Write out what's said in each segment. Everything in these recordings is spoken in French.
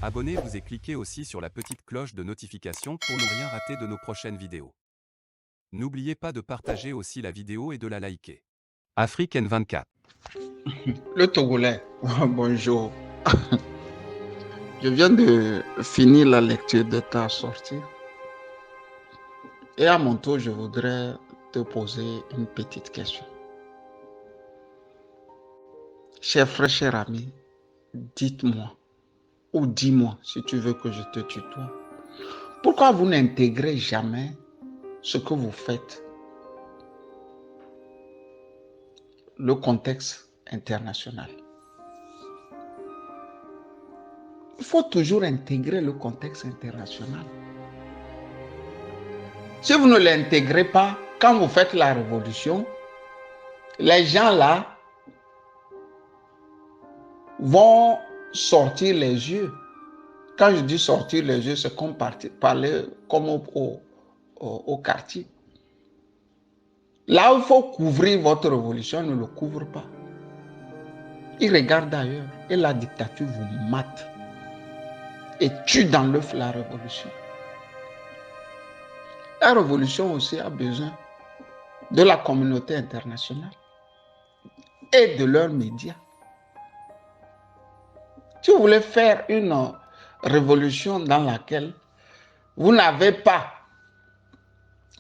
Abonnez-vous et cliquez aussi sur la petite cloche de notification pour ne rien rater de nos prochaines vidéos. N'oubliez pas de partager aussi la vidéo et de la liker. Afrique N24. Le Togolais, bonjour. Je viens de finir la lecture de ta sortie. Et à mon tour, je voudrais te poser une petite question. Cher frère, cher ami, dites-moi, ou dis-moi si tu veux que je te tutoie, pourquoi vous n'intégrez jamais ce que vous faites, le contexte international? Il faut toujours intégrer le contexte international. Si vous ne l'intégrez pas, quand vous faites la révolution, les gens là vont sortir les yeux. Quand je dis sortir les yeux, c'est comme parler comme au quartier. Là où il faut couvrir votre révolution, ne le couvre pas. Ils regardent ailleurs et la dictature vous mate et tue dans l'œuf la révolution. La révolution aussi a besoin de la communauté internationale et de leurs médias. Si vous voulez faire une révolution dans laquelle vous n'avez pas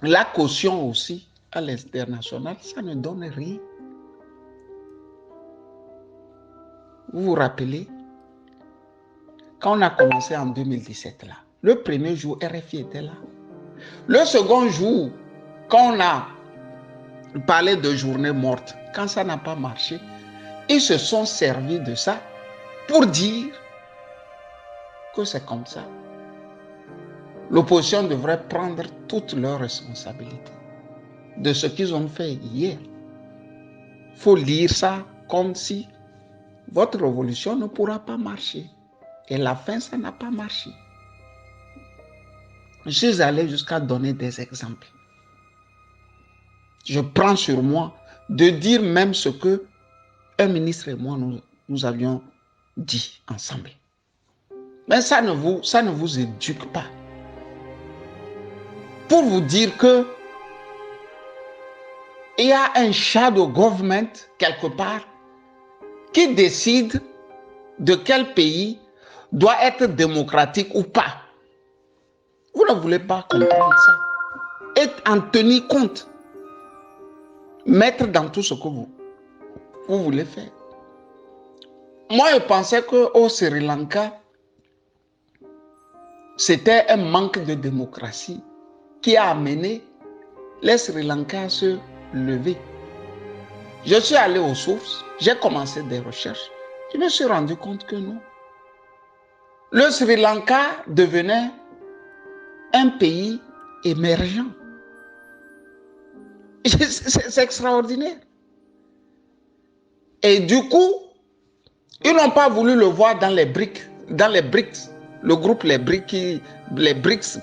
la caution aussi à l'international, ça ne donne rien. Vous vous rappelez, quand on a commencé en 2017 là, le premier jour, RFI était là. Le second jour, quand on a parlé de journée morte, quand ça n'a pas marché, ils se sont servis de ça pour dire que c'est comme ça. L'opposition devrait prendre toutes leurs responsabilités de ce qu'ils ont fait hier. Il faut lire ça comme si votre révolution ne pourra pas marcher. Et la fin, ça n'a pas marché. Je suis allé jusqu'à donner des exemples. Je prends sur moi de dire même ce que un ministre et moi, nous avions dit ensemble. Mais ça ne vous éduque pas. Pour vous dire que il y a un shadow government quelque part qui décide de quel pays doit être démocratique ou pas. Vous ne voulez pas comprendre ça. Et en tenir compte. Mettre dans tout ce que vous voulez faire. Moi, je pensais qu'au Sri Lanka, c'était un manque de démocratie qui a amené les Sri Lankais à se lever. Je suis allé aux sources, j'ai commencé des recherches. Je me suis rendu compte que non. Le Sri Lanka devenait un pays émergent. C'est extraordinaire. Et du coup, ils n'ont pas voulu le voir dans les BRICS, le groupe les BRICS,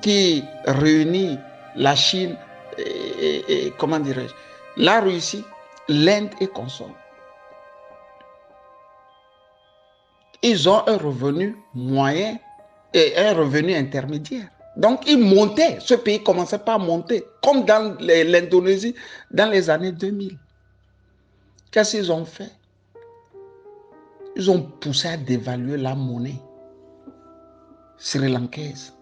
qui réunit la Chine et comment dirais-je, la Russie, l'Inde et consorts. Ils ont un revenu moyen et un revenu intermédiaire. Donc, ils montaient. Ce pays commençait pas à monter, comme dans l'Indonésie dans les années 2000. Qu'est-ce qu'ils ont fait? Ils ont poussé à dévaluer la monnaie sri-lankaise.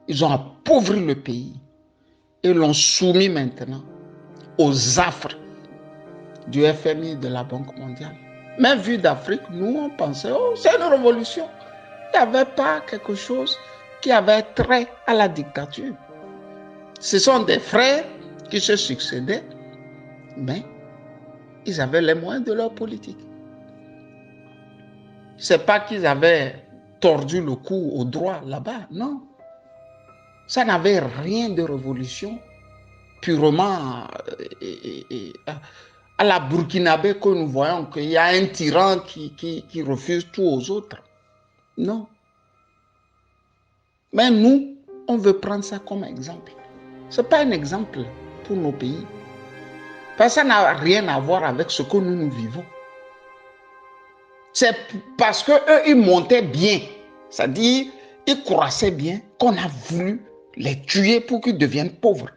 Ils ont appauvri le pays et l'ont soumis maintenant aux affres du FMI, de la Banque mondiale. Mais vu d'Afrique, nous, on pensait, oh, c'est une révolution. Il n'y avait pas quelque chose qui avait trait à la dictature. Ce sont des frères qui se succédaient, mais ils avaient les moyens de leur politique. Ce n'est pas qu'ils avaient tordu le cou au droit là-bas, non. Ça n'avait rien de révolution, purement à la burkinabé que nous voyons qu'il y a un tyran qui refuse tout aux autres. Non. Mais nous, on veut prendre ça comme exemple. Ce n'est pas un exemple pour nos pays. Parce que ça n'a rien à voir avec ce que nous vivons. C'est parce qu'eux, ils montaient bien. C'est-à-dire, ils croissaient bien qu'on a voulu les tuer pour qu'ils deviennent pauvres.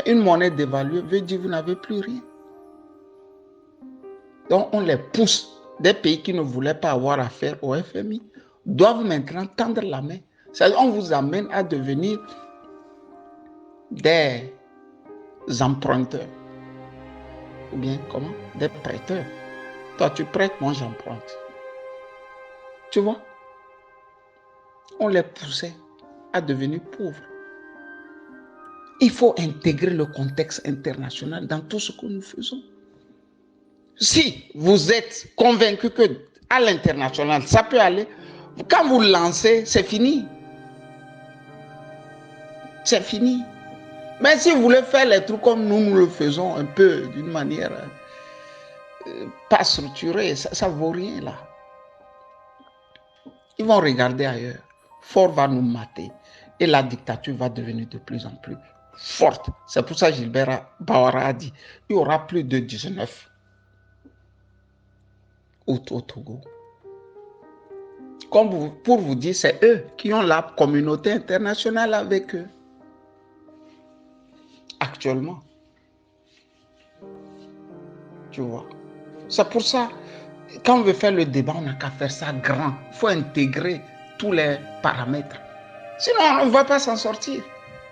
Une monnaie dévaluée veut dire que vous n'avez plus rien. Donc, on les pousse. Des pays qui ne voulaient pas avoir affaire au FMI doivent maintenant tendre la main. C'est-à-dire, on vous amène à devenir des emprunteurs. Ou bien, comment? Des prêteurs. Toi, tu prêtes, moi, j'emprunte. Tu vois? On les poussait à devenir pauvres. Il faut intégrer le contexte international dans tout ce que nous faisons. Si vous êtes convaincu que à l'international, ça peut aller, quand vous lancez, c'est fini. C'est fini. Mais si vous voulez faire les trucs comme nous le faisons, un peu d'une manière pas structurée, ça ne vaut rien là. Ils vont regarder ailleurs. Fort va nous mater. Et la dictature va devenir de plus en plus forte. C'est pour ça que Gilbert Bawara a dit, il y aura plus de 19 au Togo. Comme pour vous dire, c'est eux qui ont la communauté internationale avec eux. Actuellement. Tu vois. C'est pour ça, quand on veut faire le débat, on n'a qu'à faire ça grand. Il faut intégrer tous les paramètres. Sinon, on ne va pas s'en sortir.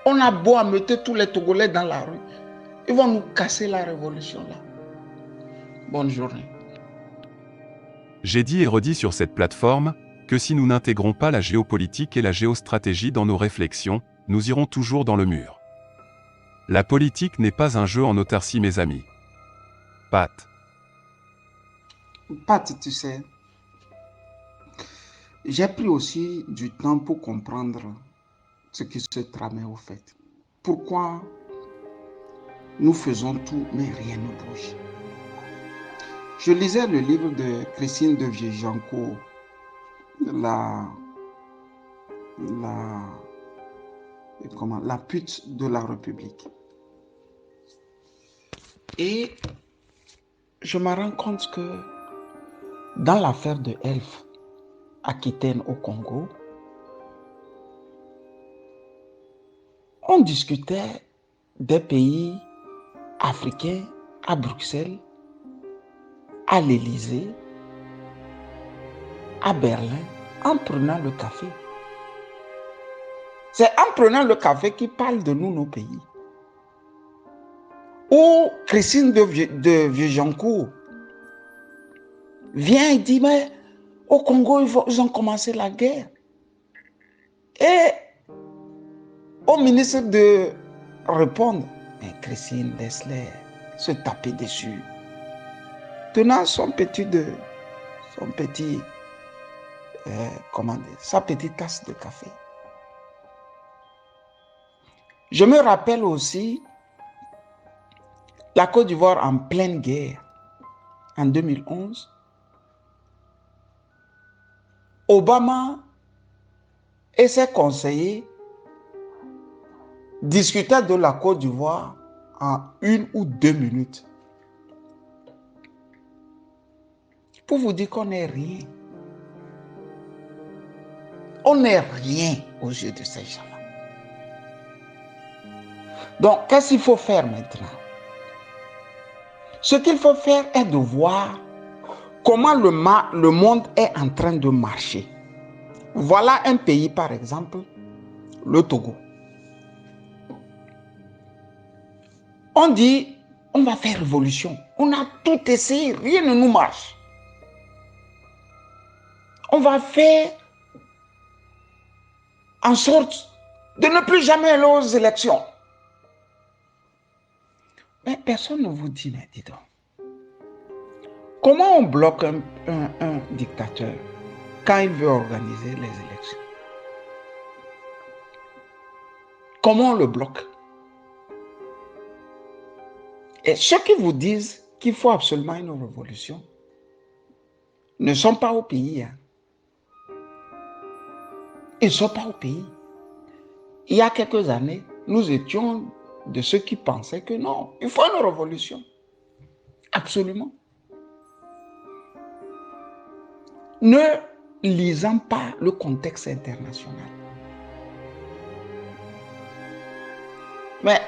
On a beau à mettre tous les Togolais dans la rue. Ils vont nous casser la révolution là. Bonne journée. J'ai dit et redit sur cette plateforme que si nous n'intégrons pas la géopolitique et la géostratégie dans nos réflexions, nous irons toujours dans le mur. La politique n'est pas un jeu en autarcie, mes amis. Pat. Pat, tu sais, j'ai pris aussi du temps pour comprendre ce qui se tramait au fait. Pourquoi nous faisons tout, mais rien ne bouge. Je lisais le livre de Christine de Viejancourt, la pute de la République. Et je me rends compte que dans l'affaire de Elf, Aquitaine au Congo, on discutait des pays africains à Bruxelles, à l'Élysée, à Berlin, en prenant le café. C'est en prenant le café qu'ils parlent de nous, nos pays. Ou Christine de Viejancourt vient et dit, mais au Congo, ils ont commencé la guerre. Et au ministre de répondre, mais Christine, laisse-les se taper dessus. Tenant sa petite tasse de café. Je me rappelle aussi la Côte d'Ivoire en pleine guerre en 2011. Obama et ses conseillers discutaient de la Côte d'Ivoire en 1 ou 2 minutes. Pour vous dire qu'on n'est rien. On n'est rien aux yeux de ces gens-là. Donc, qu'est-ce qu'il faut faire maintenant? Ce qu'il faut faire est de voir comment le monde est en train de marcher. Voilà un pays, par exemple, le Togo. On dit, on va faire révolution. On a tout essayé, rien ne nous marche. On va faire en sorte de ne plus jamais aller aux élections. Mais personne ne vous dit, mais dis donc, comment on bloque un dictateur quand il veut organiser les élections? Comment on le bloque? Et ceux qui vous disent qu'il faut absolument une révolution ne sont pas au pays. Hein. Ils ne sont pas au pays. Il y a quelques années, nous étions de ceux qui pensaient que non, il faut une révolution. Absolument. ne lisant pas le contexte international. Mais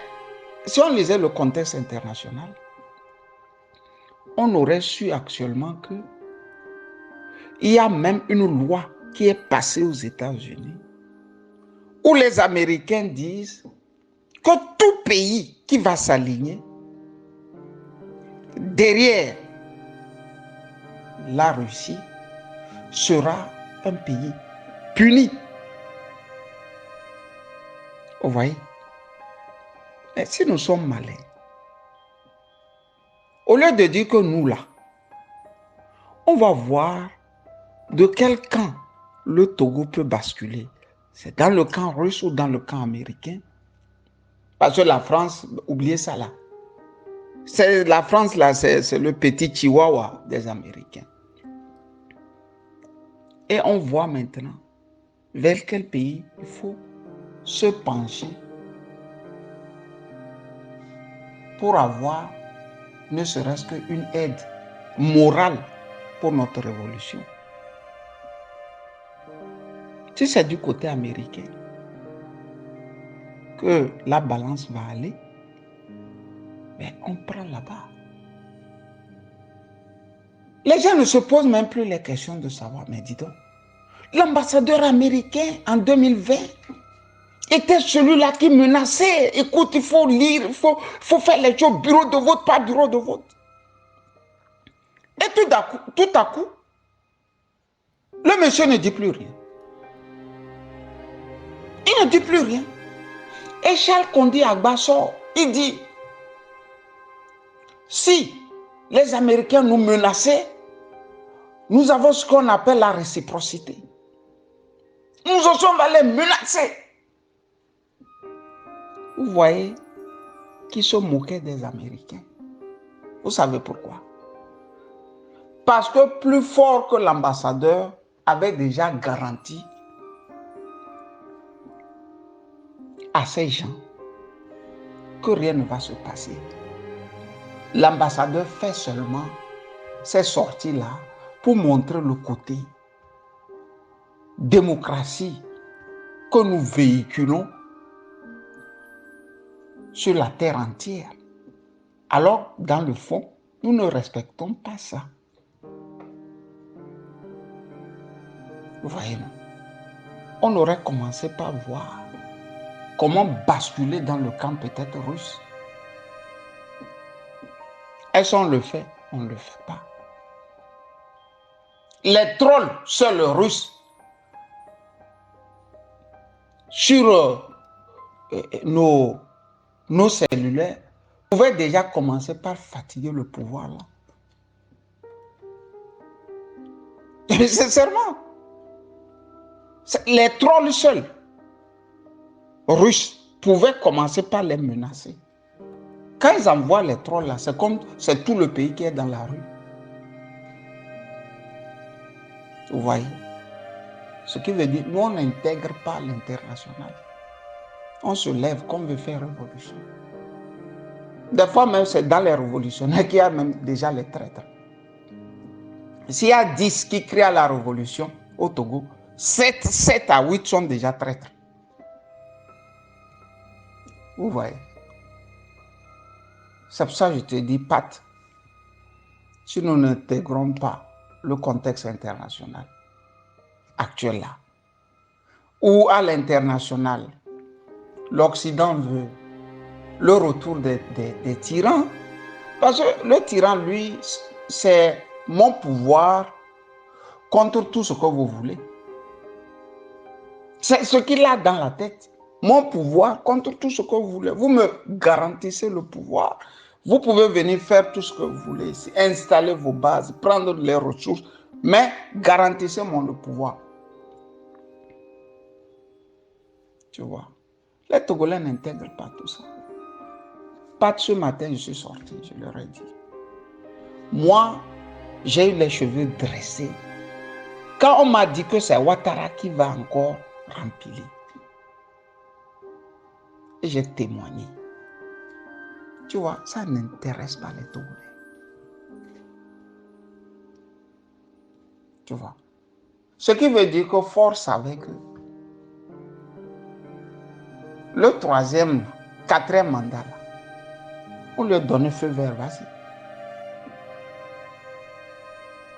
si on lisait le contexte international, on aurait su actuellement que il y a même une loi qui est passée aux États-Unis où les Américains disent que tout pays qui va s'aligner derrière la Russie sera un pays puni. Vous voyez? Et si nous sommes malins, au lieu de dire que nous là, on va voir de quel camp le Togo peut basculer. C'est dans le camp russe ou dans le camp américain? Parce que la France, oubliez ça là. La France là, c'est le petit chihuahua des Américains. Et on voit maintenant vers quel pays il faut se pencher pour avoir ne serait-ce qu'une aide morale pour notre révolution. Si c'est du côté américain que la balance va aller, mais on prend là-bas. Les gens ne se posent même plus les questions de savoir, mais dis donc, l'ambassadeur américain en 2020 était celui-là qui menaçait. Écoute, il faut lire, il faut faire les choses, bureau de vote, pas bureau de vote. Et tout à coup, le monsieur ne dit plus rien. Il ne dit plus rien. Et Charles Condé Agba sort, il dit, si les Américains nous menaçaient, nous avons ce qu'on appelle la réciprocité. Nous osons les menacer. Vous voyez qui se moquait des Américains. Vous savez pourquoi? Parce que plus fort que l'ambassadeur avait déjà garanti à ces gens que rien ne va se passer. L'ambassadeur fait seulement ces sorties-là pour montrer le côté démocratie que nous véhiculons sur la terre entière. Alors, dans le fond, nous ne respectons pas ça. Vous voyez, non? On aurait commencé par voir comment basculer dans le camp peut-être russe. Est-ce qu'on le fait? On ne le fait pas. Les trolls, seuls russes, sur nos cellulaires, pouvaient déjà commencer par fatiguer le pouvoir là. Sincèrement, les trolls seuls russes pouvaient commencer par les menacer. Quand ils envoient les trolls là, c'est comme c'est tout le pays qui est dans la rue. Vous voyez? Ce qui veut dire, nous on n'intègre pas l'international. On se lève comme veut faire révolution. Des fois même, c'est dans les révolutionnaires qu'il y a même déjà les traîtres. S'il y a 10 qui créent la révolution au Togo, 7 à 8 sont déjà traîtres. Vous voyez? C'est pour ça que je te dis, Pat, si nous n'intégrons pas le contexte international actuel là, ou à l'international, l'Occident veut le retour des tyrans, parce que le tyran, lui, c'est mon pouvoir contre tout ce que vous voulez. C'est ce qu'il a dans la tête. Mon pouvoir contre tout ce que vous voulez. Vous me garantissez le pouvoir. Vous pouvez venir faire tout ce que vous voulez ici, installer vos bases, prendre les ressources, mais garantissez-moi le pouvoir. Tu vois, les Togolais n'intègrent pas tout ça. Pas ce matin, je suis sorti, je leur ai dit. Moi, j'ai eu les cheveux dressés. Quand on m'a dit que c'est Ouattara qui va encore remplir, et j'ai témoigné. Tu vois, ça n'intéresse pas les Togolais. Tu vois, Ce qui veut dire que force avec eux. Le 3e, 4e mandat, là, on lui donne feu vert, vas-y.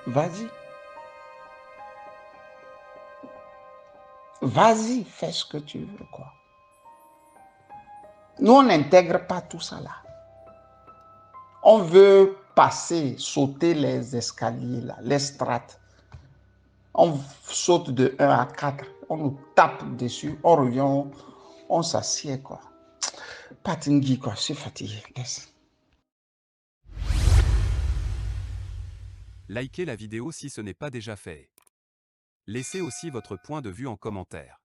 Vas-y. Vas-y, fais ce que tu veux, quoi. Nous, on n'intègre pas tout ça là. On veut passer, sauter les escaliers, là, les strates. On saute de 1 à 4, on nous tape dessus, on revient, on s'assied, quoi. Patingui, quoi, je suis fatigué. Laisse. Likez la vidéo si ce n'est pas déjà fait. Laissez aussi votre point de vue en commentaire.